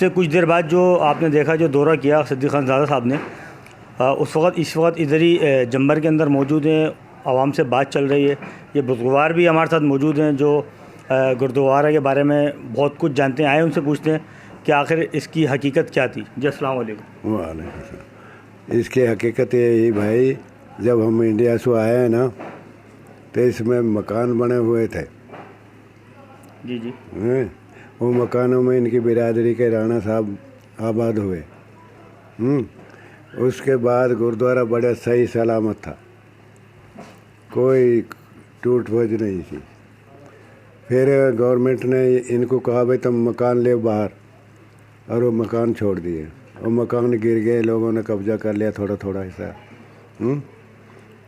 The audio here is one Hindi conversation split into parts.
से कुछ देर बाद जो आपने देखा जो दौरा किया सिद्दीक़ खानज़ादा साहब ने, इस वक्त इधर ही जम्बर के अंदर मौजूद हैं, आवाम से बात चल रही है। ये बुज़ुर्गार भी हमारे साथ मौजूद हैं जो गुरुद्वारा के बारे में बहुत कुछ जानते हैं। आए उनसे पूछते हैं कि आखिर इसकी हकीकत क्या थी। जी अस्सलाम वालेकुम। वालेकुम। इसकी हकीकत यही भाई, जब हम इंडिया से आए हैं ना तो इसमें मकान बने हुए थे। जी जी। वो मकानों में इनकी बिरादरी के राणा साहब आबाद हुए। उसके बाद गुरुद्वारा बड़ा सही सलामत था, कोई टूट फूट नहीं थी। फिर गवर्नमेंट ने इनको कहा भाई तुम मकान ले बाहर, और वो मकान छोड़ दिए। वो मकान गिर गए, लोगों ने कब्जा कर लिया थोड़ा थोड़ा हिस्सा।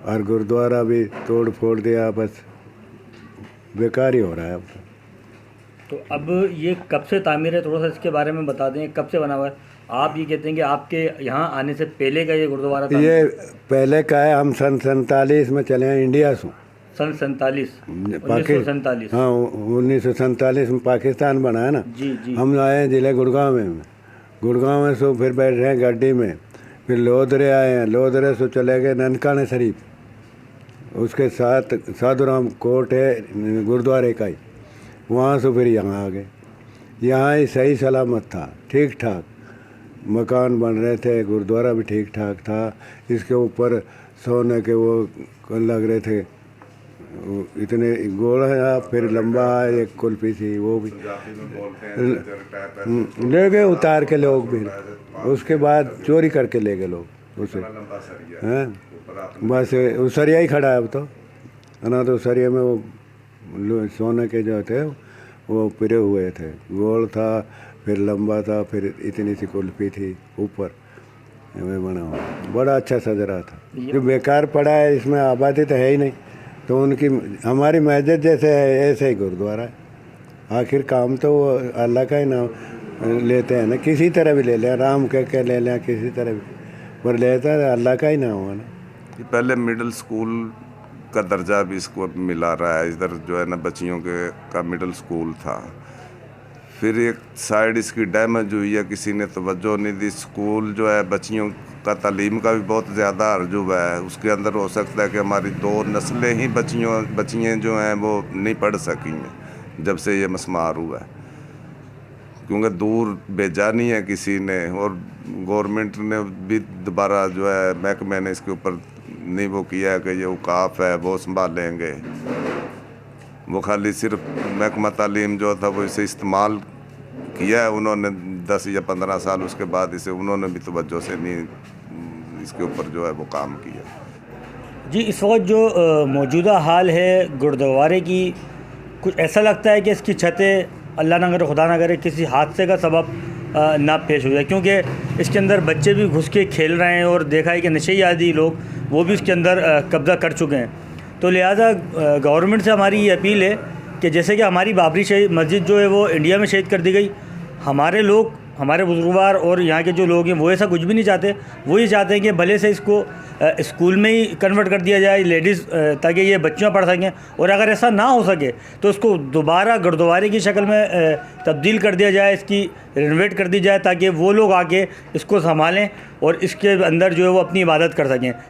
और गुरुद्वारा भी तोड़ फोड़ दिया, बस बेकार ही हो रहा है अब। तो अब ये कब से तामीर है, थोड़ा सा इसके बारे में बता दें, कब से बना हुआ है? आप ये कहते हैं कि आपके यहाँ आने से पहले का ये गुरुद्वारा था? ये पहले का है। हम सन 47 में चले हैं इंडिया से। सन 1947? हाँ, 1947 में पाकिस्तान बना है ना। जी जी। हम आए हैं जिले गुड़गांव में। गुड़गांव में से फिर बैठ रहे हैं गाड़ी में, फिर लोधरे आए हैं। लोधरे से चले गए ननकाना शरीफ, उसके साथ साधुराम कोट है गुरुद्वारे का ही, वहाँ से फिर यहाँ आ गए। यहाँ ही सही सलामत था, ठीक ठाक मकान बन रहे थे, गुरुद्वारा भी ठीक ठाक था। इसके ऊपर सोने के वो लग रहे थे, इतने गोल है, फिर लंबा है, एक कुल्फी थी वो भी ले गए उतार के लोग भी। उसके बाद चोरी करके ले गए लोग उसे। हैं बस उसरिया ही खड़ा है अब तो, है ना। तो उसरिया में वो सोने के जो थे वो पिरे हुए थे, गोल था, फिर लंबा था, फिर इतनी सी कुल्फी थी ऊपर में बना हुआ, बड़ा अच्छा सज रहा था। जो बेकार पड़ा है, इसमें आबादी तो है ही नहीं, तो उनकी हमारी मस्जिद जैसे है ऐसे ही गुरुद्वारा है। आखिर काम तो वो अल्लाह का ही नाम लेते हैं ना, किसी तरह भी ले लें, राम कह के ले लें, किसी तरह भी, पर लेता है अल्लाह का ही नाम हुआ ना। पहले मिडिल स्कूल का दर्जा भी इसको मिला रहा है। इधर जो है ना बच्चियों के का मिडिल स्कूल था। फिर एक साइड इसकी डैमेज हुई है, किसी ने तवज्जो नहीं दी। स्कूल जो है बच्चियों का तालीम का भी बहुत ज़्यादा अर्जुबा है। उसके अंदर हो सकता है कि हमारी 2 नस्लें ही बच्चियाँ जो हैं वो नहीं पढ़ सकी हैं जब से ये मस्मार हुआ है, क्योंकि दूर भेजा नहीं है किसी ने। और गवर्नमेंट ने भी दोबारा जो है महकमे ने इसके ऊपर नहीं वो किया है कि ये औकाफ है वो संभालेंगे। वो खाली सिर्फ महकमा तालीम जो था वो इसे इस्तेमाल किया है उन्होंने 10 या 15 साल, उसके बाद इसे उन्होंने भी तवज्जो से नहीं इसके ऊपर जो है वो काम किया। जी, इस वक्त जो मौजूदा हाल है गुरुद्वारे की, कुछ ऐसा लगता है कि इसकी छतें अल्लाह ना करे खुदा ना करे किसी हादसे का सबब ना पेश हो जाए, क्योंकि इसके अंदर बच्चे भी घुस के खेल रहे हैं और देखा है कि नशे आदि लोग वो भी इसके अंदर कब्ज़ा कर चुके हैं। तो लिहाजा गवर्नमेंट से हमारी ये अपील है कि जैसे कि हमारी बाबरी मस्जिद जो है वो इंडिया में शहीद कर दी गई, हमारे लोग, हमारे बुजुर्गवार और यहाँ के जो लोग हैं वो ऐसा कुछ भी नहीं चाहते। वो ये चाहते हैं कि भले से इसको स्कूल में ही कन्वर्ट कर दिया जाए लेडीज़, ताकि ये बच्चियाँ पढ़ सकें। और अगर ऐसा ना हो सके तो इसको दोबारा गुरुद्वारे की शक्ल में तब्दील कर दिया जाए, इसकी रिनोवेट कर दी जाए, ताकि वो लोग आके इसको संभालें और इसके अंदर जो है वो अपनी इबादत कर सकें।